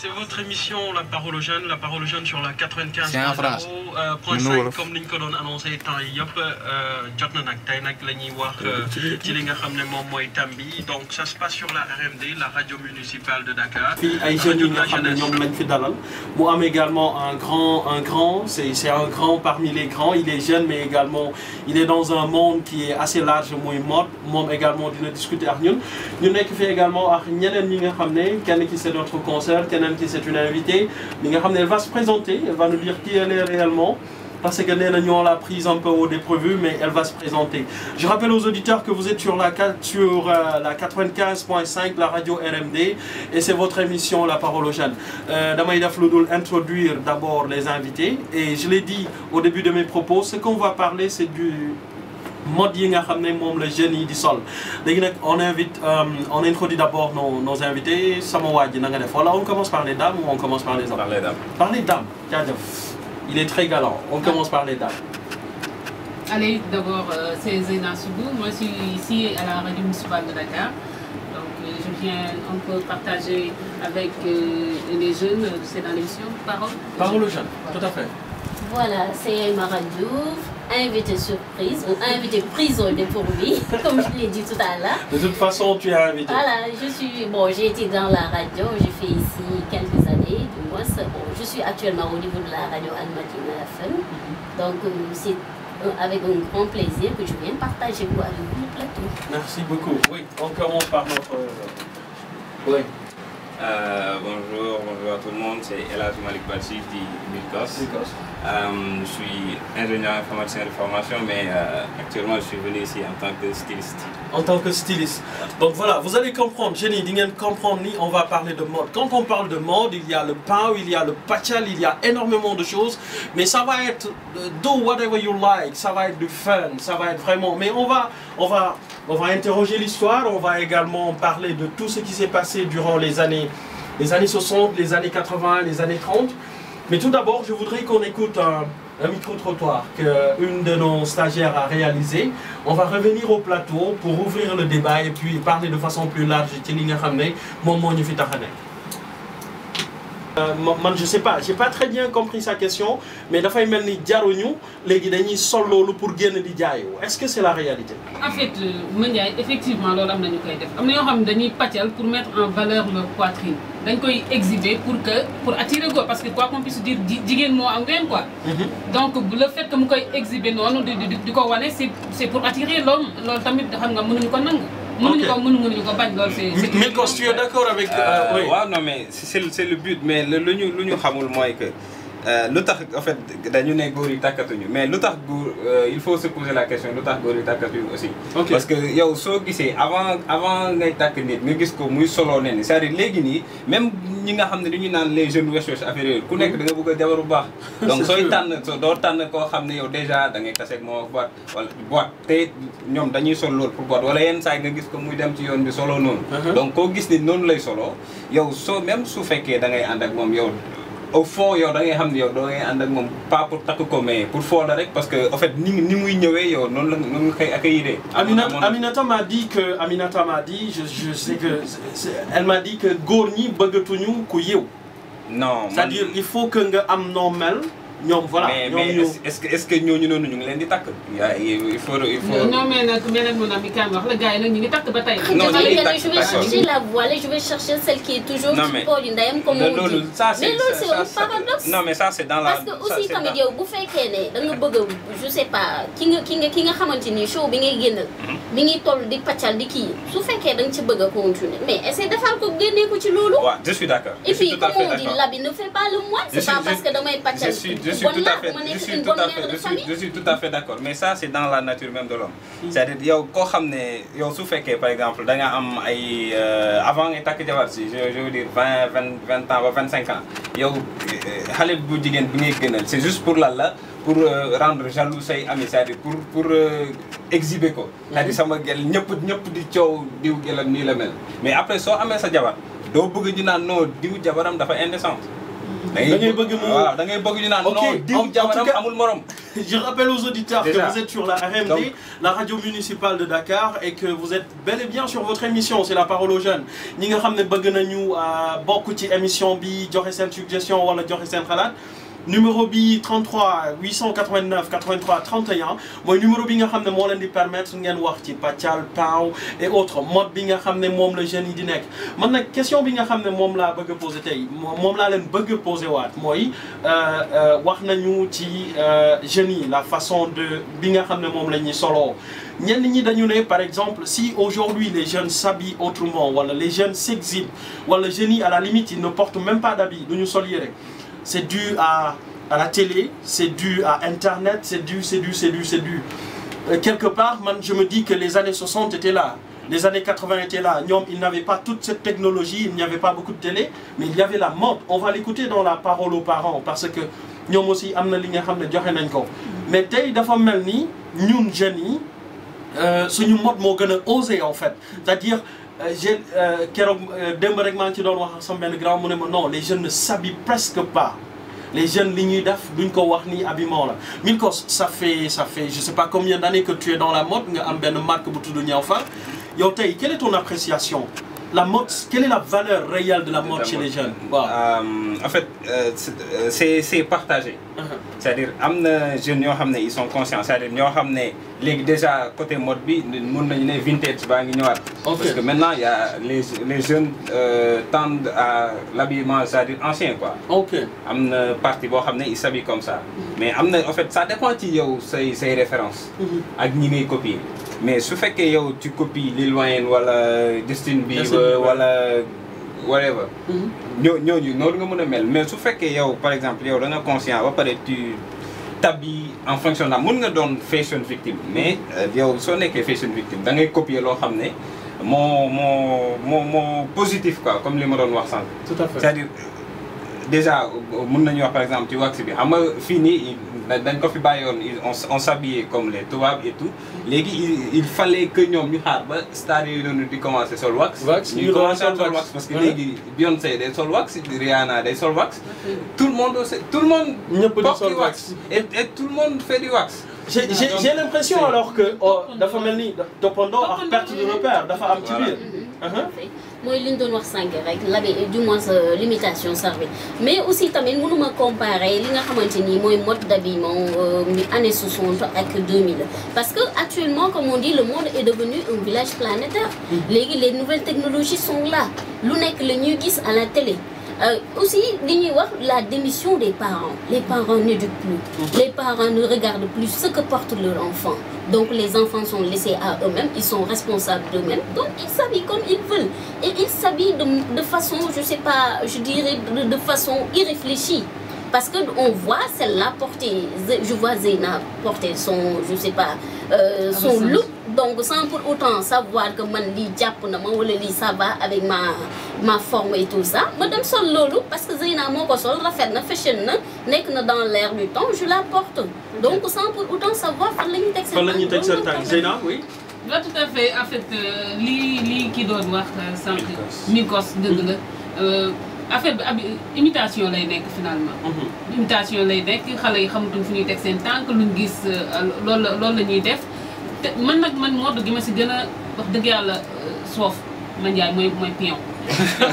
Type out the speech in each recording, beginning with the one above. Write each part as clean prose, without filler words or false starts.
c'est votre émission La Parole aux Jeunes sur la 95.5 comme niñ ko doon annoncé temps yi yëpp jot na nag tey nag la ñuy wax ci li nga xam ne moom mooy Tambi donc ça se passe sur la RMD la radio municipale de Dakar. fii ay jeunes yi nga xam ne ñoom lañ fi dalal mu am également un grand c'est un grand parmi les grands il est jeune mais également il est dans un monde qui est assez large muy mode moom également dina discuter ak ñun ñu nekk fi également ak ñeneen ñi nga xam ne kenn ki c'est notre concert keneen ki c'est une invitée li nga xam ne elle va se présenter elle va nous dire qui elle est réellement parce que nee na ñoo la prise un peu au dépourvu mais elle va se présenter. Je rappelle aux auditeurs que vous êtes sur la 95.5 la radio RMD et c'est votre émission La Parole aux Jeunes. damay def lu dul introduire d'abord les invités et je l'ai dit au début de mes propos ce qu'on va parler c'est du mode yi nga xam ne moom la jeunes yi di sol léegi nag on introduit d'abord nos invités sama waa ji na nga def voilà on commence par les dames ou on commence par les hommes. Par les dames jaajëf. Il est très galant. On commence par les dames. Allez, d'abord, c'est Zeyna Soubou. Moi, je suis ici à la radio municipale de Dakar. Donc, je viens un peu partager avec les jeunes. C'est dans l'émission Parole aux jeunes, voilà. Tout à fait. Voilà, c'est Mara Diouf, invité surprise ou invité prise au dépourvu, comme je l'ai dit tout à l'heure. De toute façon, tu es invité. Voilà, j'ai été dans la radio, j'ai fait ici quelques années, du moins. Bon, je suis actuellement au niveau de la radio Al-Madina FM. Donc, c'est avec un grand plaisir que je viens partager avec vous le plateau. Merci beaucoup. Oui, on commence par notre... Oui. Bonjour à tout le monde, c'est Elhadji Malick Badji di Milkos. Je suis ingénieur informaticien de formation, mais actuellement je suis venu ici en tant que styliste. En tant que styliste. Donc voilà, vous allez comprendre, Jenny, di ngeen comprendre ni on va parler de mode. Quand on parle de mode, il y a le pow, il y a le pachal, il y a énormément de choses, mais ça va être do whatever you like, ça va être du fun, ça va être vraiment... Mais on va interroger l'histoire, on va également parler de tout ce qui s'est passé durant les années 60, les années 80, les années 30. Mais tout d'abord, je voudrais qu'on écoute un micro-trottoir qu'une de nos stagiaires a réalisé. On va revenir au plateau pour ouvrir le débat et puis parler de façon plus large ci li nga xam ne moom moo ñu fi tax a nekk. Man je sais pas, j'ai pas très bien compris sa question, mais dafay mel ni jaruñu léegi dañuy sol loolu pour génn di jaayu. Est-ce que c'est la réalité? En fait, Mandiaye, effectivement loolu am na ñu koy def am na ñoo xam ne dañuy pàccal pour mettre en valeur leur poitrine dañ koy exhiber pour attirer góor parce que quoi qu'on puisse dire jigéen moo am ween quoi. Donc le fait que mu koy exhiber noonu di ko wane c'est pour attirer l'homme loolu tamit xam nga mënuñu ko nangu. mënuñu ko bañ loolu c'est. Milkos, tu es d'accord avec. Oui. waaw non mais c'est le but mais lu ñu xamul mooy que lu tax en fait dañu ne góor yi tàkkatuñu mais lu tax góor il faut se poser la question lu tax góor yi tàkkatuñu aussi. parce que yow soo gisee avant ngay tàkk nit nga gis ko muy solo nen c'est-à-dire léegi nii même ñi nga xam ne dañuy naan les jeunes recherche affaire yooyu ku nekk da nga bëgg a jabar bu baax. donc sooy tànn doo tànn koo xam ne yow déjà da ngay taseeg moo boîte wala boîte te ñoom dañuy sol loolu pour boîte wala yenn saa yi nga gis ko muy dem ci yoon bi solo noonu. donc koo gis ni noonu lay solo yow soo même su fekkee da ngay ànd ak moom yow. Au fond yow da ngay xam ne yow doo ngay ànd ak moom pas pour takk ko mais pour foo la rek parce que en fait ni muy ñëwee yow noonu nga koy accueillir. Aminata m'a dit je sais que elle m'a dit que góor ñi bëggatuñu ku yiw. non c'est-à-dire il faut que nga am noo mel. ñoom voilà mais est-ce que ñooñu noonu ñu ngi leen di takk. il faut. non mais nag mon ami Kam wax la gars yi nag ñu ngi takk ba tey. non ñu ngi takk je vais chercher la voile, je vais chercher celle qui est toujours ci pooj ndeyam comme on dit. Mais loolu c'est un paradoxe. non mais ça c'est dans la. parce que aussi tamit yow bu fekkee ne da nga bëgg je sais pas ki nga xamante ni show bi ngay génnal. mi ngi toll di pàccal di kii su fekkee da nga ci bëgg a continuer mais essaie defal ko génnee ko ci loolu. waaw je suis d'accord. et puis comme on dit l'habit ne fait pas le moine. C'est pas parce que damay pàccal. Je suis tout à fait d'accord mais ça c'est dans la nature même de l'homme c'est-à-dire yow koo xam ne yow su fekkee par exemple da nga am ay avant ngay takk jabar si je veux dire 20 ans ba 25 ans yow xale bu jigéen bi ngay gënal c'est juste pour lan la pour rendre jaloux say amis c'est-à-dire pour exhiber ko c'est-à-dire sama gel ñëpp di coow diw gelam nii la mel mais après soo amee sa jabar doo bëgg ñu naan non diw jabaram dafa indécente Je rappelle aux auditeurs que vous êtes sur la RMD, la radio municipale de Dakar, et que vous êtes bel et bien sur votre émission, c'est la parole aux jeunes. Ñi nga xamné bëgg nañu bokku ci émission bi joxe sen suggestion wala joxe sen xalaat. Numéro bi 33 889 83 31 mooy numéro bi nga xam ne moo leen di permettre ngeen wax ci pàccal paaw et autres mode bi nga xam ne moom la jeunes yi di nekk. man nag question bi nga xam ne moom laa bëgg a posé tey moom laa leen bëgg a posé waat mooy wax nañu ci jeunes yi la façon de bi nga xam ne moom la ñuy soloo. ñenn ñi dañu ne par exemple si aujourd'hui les jeunes s'habillent autrement wala les jeunes s'exhibent wala jeunes yi à la limite ils ne portent même pas d'habits duñu sol yére. C'est dû à la télé, c'est dû à Internet, c'est dû. Quelque part, je me dis que les années 60 étaient là, les années 80 étaient là. Ils n'avaient pas toute cette technologie, il n'y avait pas beaucoup de télé, mais il y avait la mode. On va l'écouter dans la parole aux parents, parce que nous aussi, mais tay dafa melni ñun jeunes yi suñu mode mo gëna osé en fait. C'est-à-dire keroog démb rek maa ngi ci doon wax sama benn grand mu ne ma non les jeunes ne s'habillent presque pas les jeunes li ñuy def duñ ko wax ni habillement la. Milkos ça fait je sais pas combien d'années que tu es dans la mode nga am benn marque bu tudd Niawfa yow tey quelle est ton appréciation la mode quelle est la valeur réelle de la mode chez les jeunes. Wow. En fait c'est partagé. C'est-à-dire am na jeunes yoo xam ne ils sont conscients c'est-à-dire ñoo xam ne léegi déjà côté mode bi mën nañu ne vintage baa ngi ñëwaat. Parce que maintenant il y a les jeunes tendent à l'habillement c'est-à-dire ancien quoi. Am na partie boo xam ne ils s'habillent comme ça. Mais am na en fait ça dépend ci yow say références. Ak ñi ngay copier. Mais su fekkee yow tu copies Lil Wayne wala Justin Bieber wala whatever. ñooñu noonu nga mën a mel mais su fekkee yow par exemple yow da nga conscient ba pare tu t'habilles en fonction de mën nga doon fashion victime mais yow soo nekkee fashion victime da ngay copier loo xam ne moo positif quoi comme li ma doon wax sànq. Tout à fait. C'est-à-dire déjà mën nañu wax par exemple ci wax bi xam nga fii nii dañ ko fi bàyyoon on s'habillait comme les tubaab et tout léegi il fallait que ñoom ñu xaar ba stade yooyu noonu di commencer sol wax. ñu commencer sol wax parce que léegi Beyoncé day sol wax Rihanna day sol wax. tout le monde ñëpp di sol wax et tout le monde fait du wax. J'ai l'impression alors que dafa mel ni toppandoo ak perte de repère dafa am ci biir. Moi, li ñu doon wax sànq rek du moins l'imitation servie mais aussi tamit mënuma comparer li nga xamante ni mooy mode d'habillement années 60 ak 2000 parce que actuellement comme on dit le monde est devenu un village planétaire. Léegi les nouvelles technologies sont là lu nekk la ñuy gis à la télé. Aussi li ñuy wax la démission des parents. Les parents n'éduquent plus. Les parents ne regardent plus ce que porte leur enfant. Donc les enfants sont laissés à eux-mêmes, ils sont responsables d'eux-mêmes. Donc ils s'habillent comme ils veulent. Et ils s'habillent de façon, je sais pas, je dirais de façon irréfléchie. Parce qu'on voit celle-là porter, je vois Zeyna porter son, je sais pas, son look. Donc sans pour autant savoir que man li japp na ma wala li ça va avec ma forme et tout ça. Madame sol lolu parce que Zeyna moko sol rafet na fashion na nek na dans l'air du temps, je la porte. Donc sans pour autant savoir fan lañu tek sen tànk. Zeyna oui. Là tout à fait en fait li ki doon wax sank Milkos deug la affaire bi imitation lay nekk finalement. Imitation lay nekk xale yi xamatuñ fu ñuy teg seen tànk luñ gis loolu la ñuy def. Man mode gi ma si gën a wax dëgg yàlla soof man Ndiaye mooy pion.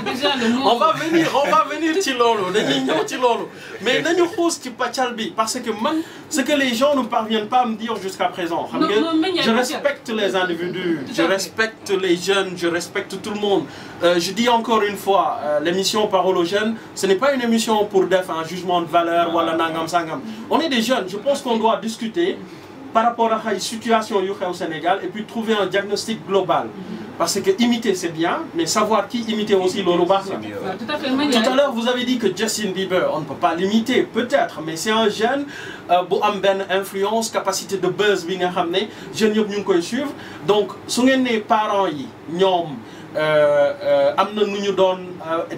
Déjà le mot. on va venir ci loolu dañuy ñëw ci loolu mais dañu xuus ci pàccal bi parce que man ce que les gens ne parviennent pas à me dire jusqu'à présent. Xam nga je respecte les individus, je respecte les jeunes, je respecte tout le monde. Je dis encore une fois l'émission Parole aux jeunes, ce n'est pas une émission pour def un jugement de valeur wala nangam sangam. On est des jeunes, je pense qu'on doit discuter par rapport à la situation au Sénégal et puis trouver un diagnostic global. Parce que imiter c'est bien, mais savoir qui imiter aussi le Tout à l'heure vous avez dit que Justin Bieber, on ne peut pas l'imiter, peut-être, mais c'est un jeune qui a une influence, capacité de buzz, jeunes qui nous suivre. Donc, si les parents, amna nu ñu doon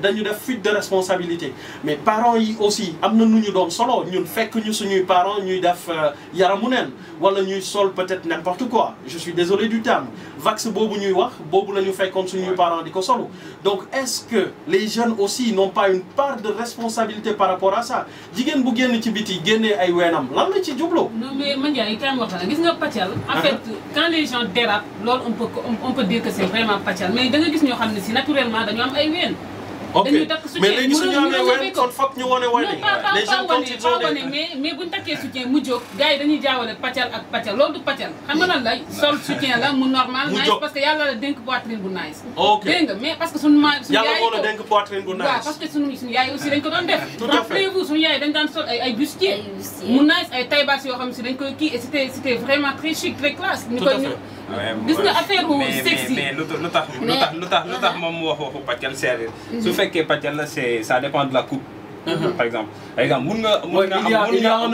dañu def fuite de responsabilité mais parents yi aussi am na nu ñu doon solo ñun fekk ñu suñuy parents ñuy def yaramu neen wala ñuy sol peut-être n'importe quoi je suis désolé du terme vax boobu ñuy wax boobu la ñu fekkoon suñuy parents di ko solo donc est-ce que les jeunes aussi n'ont pas une part de responsabilité par rapport à ça jigéen bu génn ci biti génnee ay weenam lan la ci jublu. non mais Mandiaye kaay ma wax la gis nga pàccal. en fait quand les gens dérapent loolu on peut dire que c'est vraiment pàccal mais da nga gis ñoo xam ne si naturellement dañoo am ay ween. ok mais léegi su ñu amee ween kon foog ñu wane wane. les gens quand ils ont wane mais buñ takkee soutien mu jóg gars yi dañuy jaawale pàccal ak pàccal loolu du pàccal xam nga lan la sol soutien la mu normal. nice parce que yàlla la dénk poitrine bu nice. ok dégg nga mais parce que suñu yaay yàlla moo la dénk poitrine bu nice. waaw parce que suñu yaay aussi dañ ko doon def. tout à fait rappelez-vous suñu yaay dañ daan sol ay bustier. mu nice ay taille basse yoo xam si dañ koy kii et c'était vraiment très chic très classe. ñu koy gis nga affaire bu sexy mais lu tax moom mu wax waxu pàccal sérieux su fekkee pàccal la ça dépend de la coupe. par exemple mun nga il y a un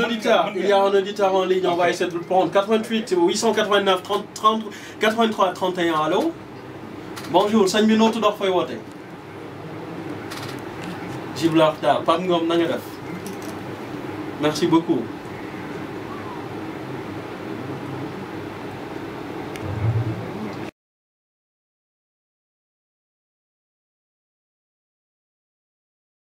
auditeur en ligne on va essayer de le prendre 88 889 30 83 31 allo bonjour sëñ bi noo tudd ak fooy woote Gibraltar Pape Ngom na nga def merci beaucoup